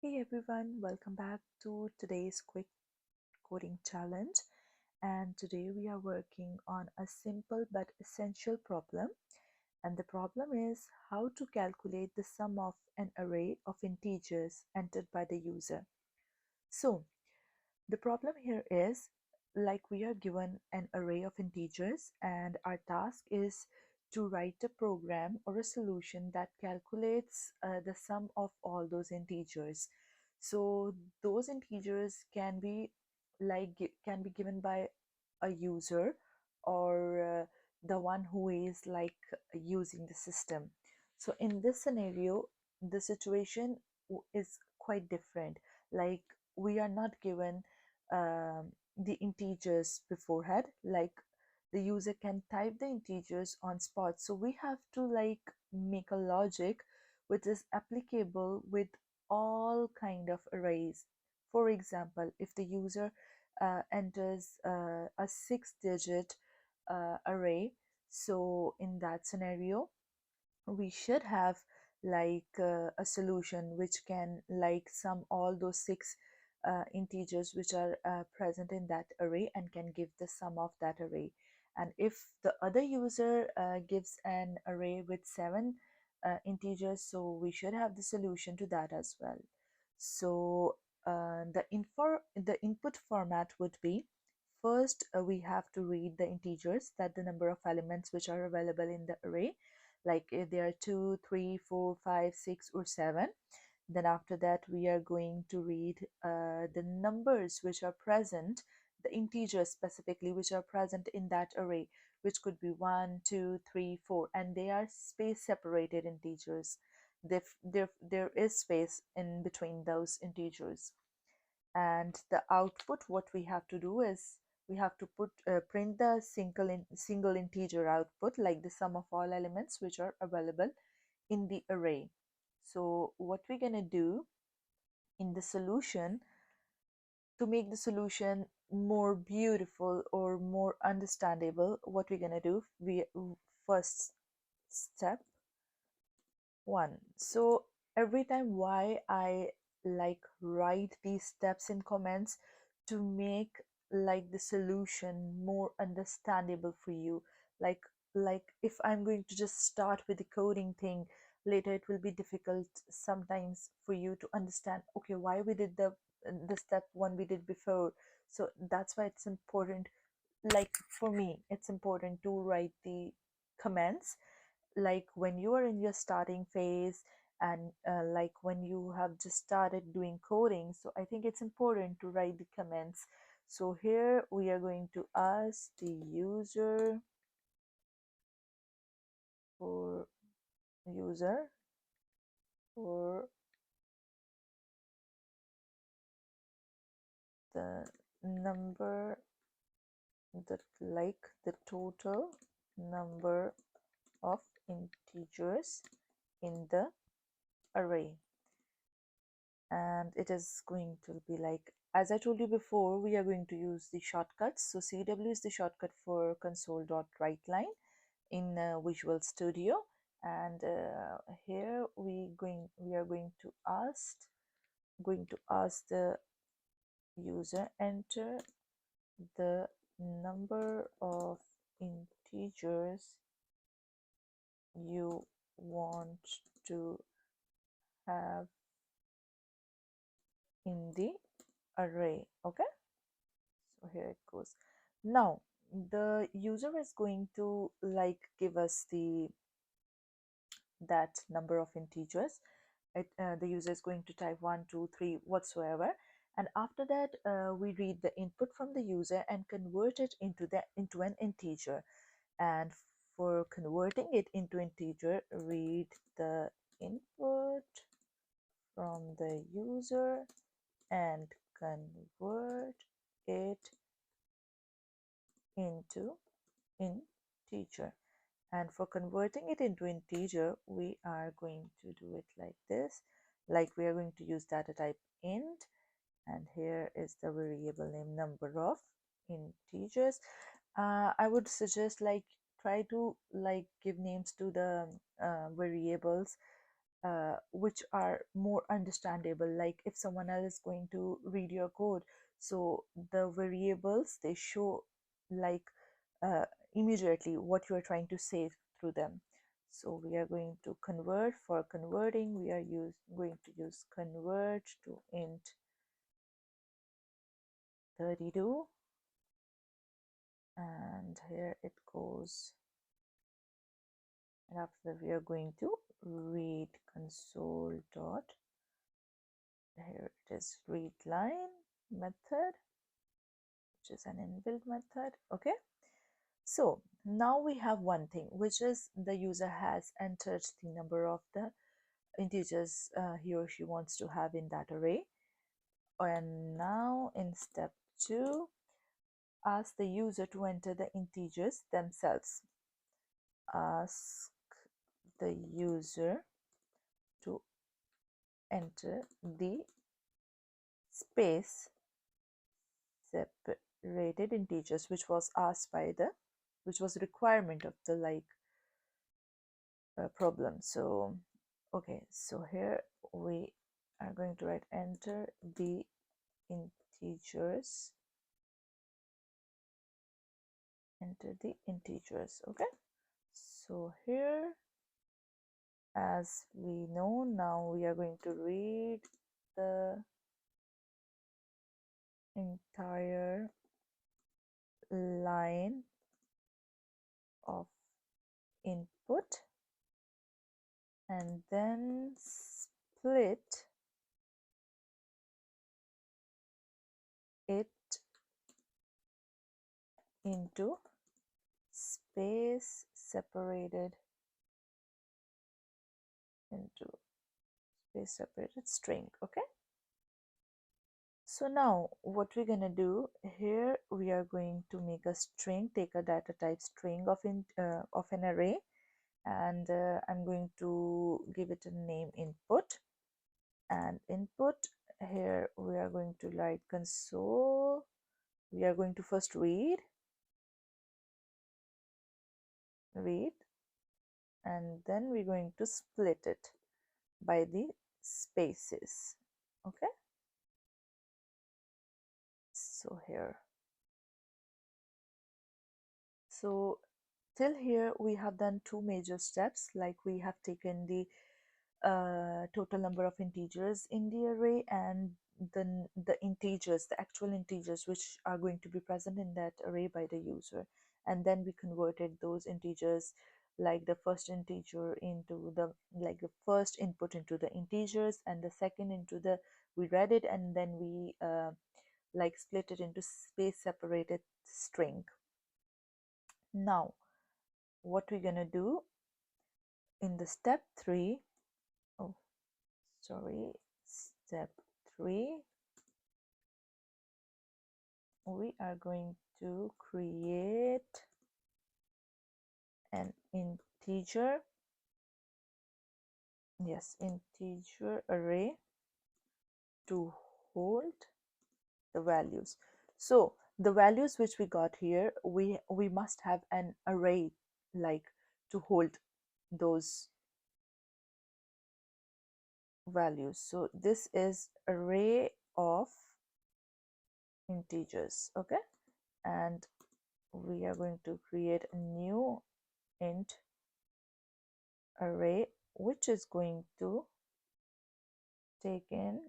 Hey everyone, welcome back to today's quick coding challenge. And today we are working on a simple but essential problem. And the problem is how to calculate the sum of an array of integers entered by the user. So, the problem here is like we are given an array of integers, and our task is to write a program or a solution that calculates the sum of all those integers. So those integers can be given by a user or the one who is using the system. So in this scenario, the situation is quite different. Like we are not given the integers beforehand. Like the user can type the integers on spot, so we have to make a logic which is applicable with all kind of arrays. For example, if the user enters a 6-digit array, so in that scenario we should have a solution which can sum all those six integers which are present in that array and can give the sum of that array. And if the other user gives an array with seven integers, so we should have the solution to that as well. So the input format would be, first we have to read the integers, that the number of elements which are available in the array, like if there are 2, 3, 4, 5, 6, or 7. Then after that we are going to read the numbers which are present, the integers specifically which are present in that array, which could be 1, 2, 3, 4, and they are space separated integers. There is space in between those integers. And the output, what we have to do is we have to print the single integer output, like the sum of all elements which are available in the array. So what we're going to do in the solution, to make the solution more beautiful or more understandable, what we're going to do, we first step one. So every time why I write these steps in comments, to make the solution more understandable for you. like if I'm going to just start with the coding thing, later it will be difficult sometimes for you to understand, okay, why we did the step one we did before. So that's why it's important, for me it's important to write the comments when you are in your starting phase, and when you have just started doing coding. So I think it's important to write the comments. So here we are going to ask the user for user for the number, the total number of integers in the array. And it is going to be as I told you before, we are going to use the shortcuts. So CW is the shortcut for console.writeline in Visual Studio. And here we are going to ask the user enter the number of integers you want to have in the array. Okay, so here it goes. Now the user is going to give us that number of integers. The user is going to type 1, 2, 3 whatsoever, and after that we read the input from the user and convert it into an integer. And for converting it into integer, read the input from the user and convert it into integer. And for converting it into integer, we are going to do it like this. We are going to use data type int, and here is the variable name number of integers. I would suggest try to give names to the variables which are more understandable, like if someone else is going to read your code, so the variables they show like uh, immediately what you are trying to say through them. So we are going to convert. For converting, we are going to use convert to int 32, and here it goes. And after that, we are going to read console dot, here it is, read line method, which is an inbuilt method. Okay, so now we have one thing, which is the user has entered the number of the integers he or she wants to have in that array. And now in step 2, ask the user to enter the integers themselves. Ask the user to enter the space separated integers, which was asked by the, which was requirement of the problem. So okay, so here we are going to write enter the integers, enter the integers. Okay, so here, as we know, now we are going to read the entire line of input and then split it into space separated string. Okay, so now what we're gonna do here, we are going to make a string, take a data type string of an array, and I'm going to give it a name input. And input, here we are going to write console. We are going to first read, and then we're going to split it by the spaces. Okay, so here, so till here we have done two major steps, like we have taken the total number of integers in the array, and then the integers, the actual integers which are going to be present in that array by the user, and then we converted those integers, like the first integer into the, like the first input into the integers, and the second into the, we read it, and then we like split it into space separated string. Now what we're gonna do in the step 3, oh sorry, step 3, we are going to create an integer, yes, integer array to hold the values. So the values which we got here, we must have an array like to hold those values. So this is array of integers. Okay, and we are going to create a new int array which is going to take in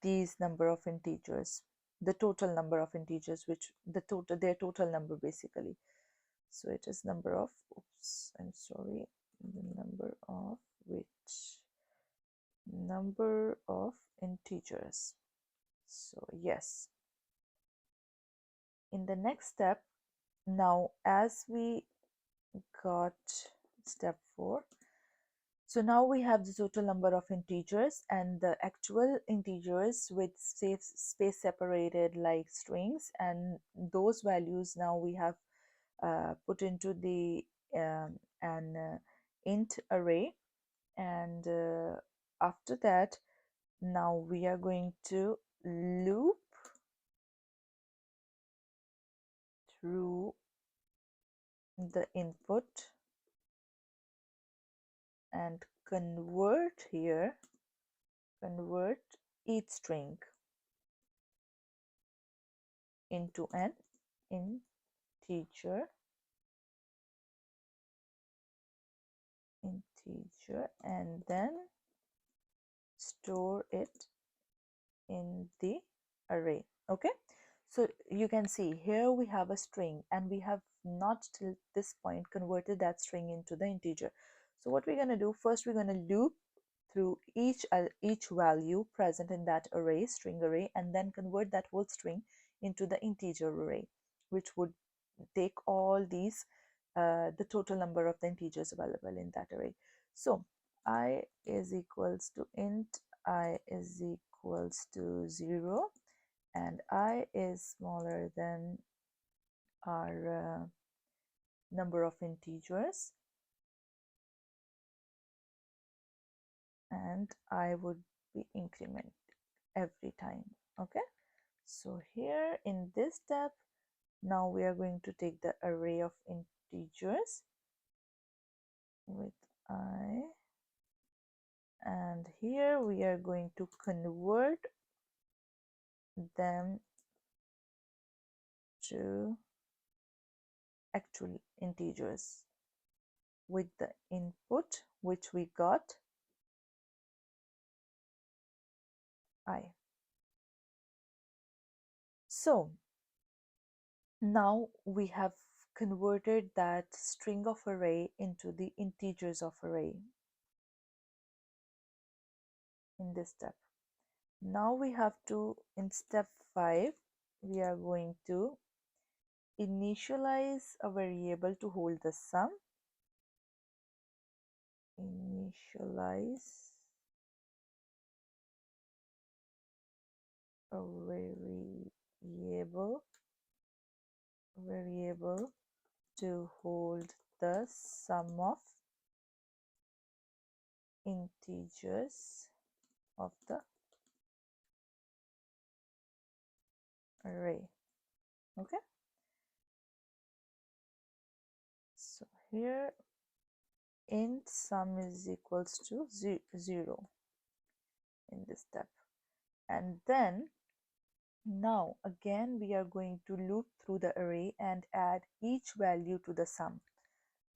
these number of integers, the total number of integers, which their total number basically. So it is number of, oops, I'm sorry, the number of which, number of integers. So yes, in the next step, now as we got step 4, so now we have the total number of integers and the actual integers with space separated like strings, and those values now we have put into the an int array. And after that, now we are going to loop through the input and convert here, convert each string into an integer, and then store it in the array. Okay, so you can see here we have a string and we have not till this point converted that string into the integer. So what we're going to do, first we're going to loop through each value present in that array, string array, and then convert that whole string into the integer array, which would take all these the total number of the integers available in that array. So I is equals to int I is equals to 0, and I is smaller than our number of integers, and I would be increment every time. Okay, so here in this step, now we are going to take the array of integers with I, and here we are going to convert them to actual integers with the input which we got I. So now we have converted that string of array into the integers of array in this step. Now we have to, in step 5, we are going to initialize a variable to hold the sum. Initialize a variable to hold the sum of integers of the array. Okay, so here int sum is equals to 0 in this step, and then now again we are going to loop through the array and add each value to the sum,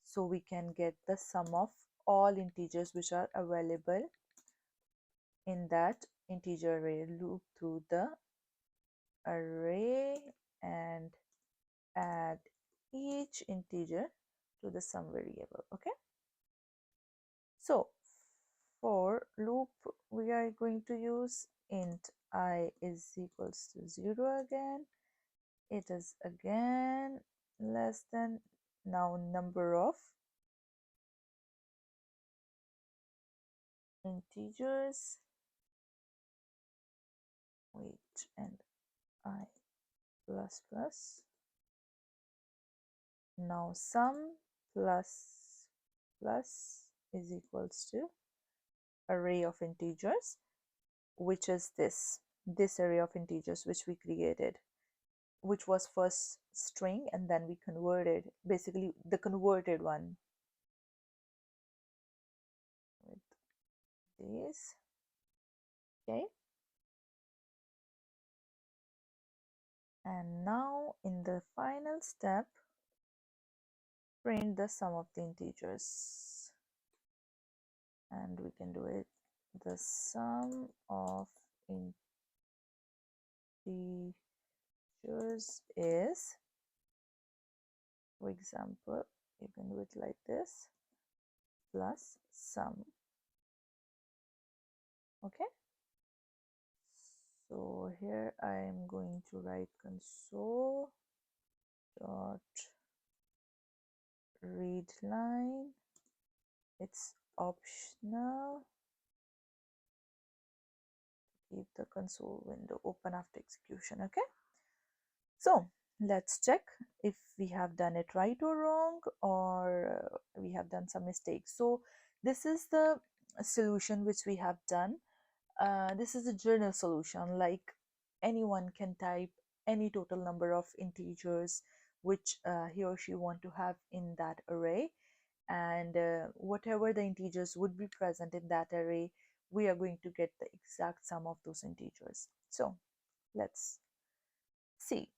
so we can get the sum of all integers which are available in that integer array. Loop through the array and add each integer to the sum variable. Okay, so for loop we are going to use int I is equals to 0 again. It is again less than now number of integers, wait, and I plus plus. Now sum plus plus is equals to array of integers, which is this array of integers which we created, which was first string and then we converted, basically the converted one with this. Okay, and now in the final step, print the sum of the integers, and we can do it, the sum of integers is, for example, you can do it like this, plus sum. Okay, so here I am going to write console dot read line. It's optional. Keep the console window open after execution. Okay, so let's check if we have done it right or wrong, or we have done some mistakes. So this is the solution which we have done. This is a journal solution, like anyone can type any total number of integers which he or she want to have in that array, and whatever the integers would be present in that array, we are going to get the exact sum of those integers. So let's see.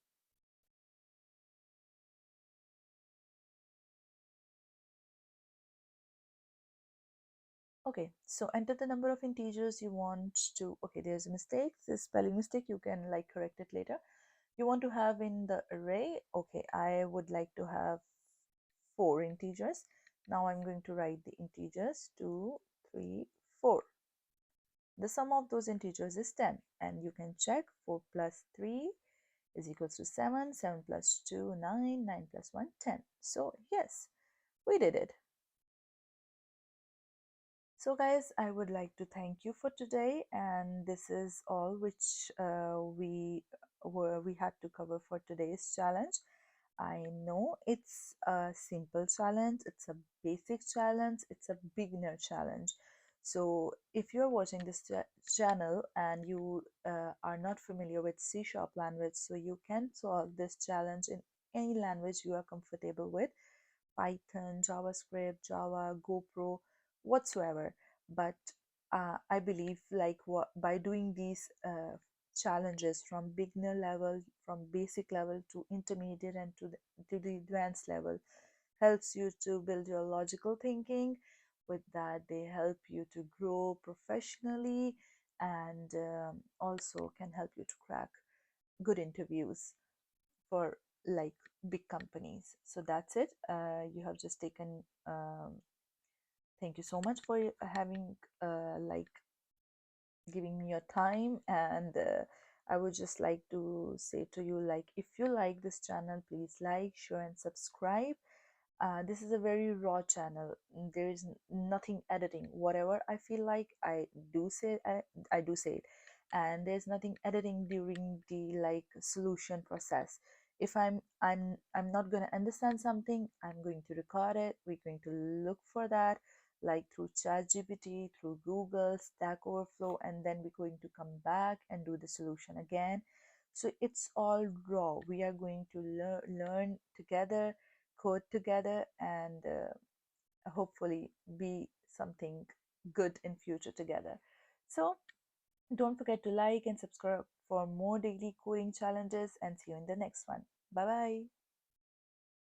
Okay, so enter the number of integers you want to. Okay, there's a mistake, this spelling mistake, you can like correct it later. You want to have in the array. Okay, I would like to have 4 integers. Now I'm going to write the integers 2, 3, 4. The sum of those integers is 10, and you can check 4 plus 3 is equals to 7, 7 plus 2, 9, 9 plus 1, 10. So yes, we did it. So guys, I would like to thank you for today, and this is all which we had to cover for today's challenge. I know it's a simple challenge, it's a basic challenge, it's a beginner challenge. So if you're watching this channel and you are not familiar with C# language, so you can solve this challenge in any language you are comfortable with: Python, JavaScript, Java, GoPro, whatsoever. But I believe like by doing these challenges from beginner level, from basic level to intermediate and to the advanced level, helps you to build your logical thinking. With that, they help you to grow professionally, and also can help you to crack good interviews for like big companies. So that's it. You have just taken thank you so much for having like giving me your time, and I would just like to say to you, like, if you like this channel, please like, share and subscribe. This is a very raw channel. There is nothing editing. Whatever I feel like, I do say it, and there's nothing editing during the like solution process. If I'm not gonna understand something, I'm going to record it. We're going to look for that, like through ChatGPT, through Google, Stack Overflow, and then we're going to come back and do the solution again. So it's all raw. We are going to learn together, code together, and hopefully be something good in future together. So don't forget to like and subscribe for more daily coding challenges, and see you in the next one. Bye bye.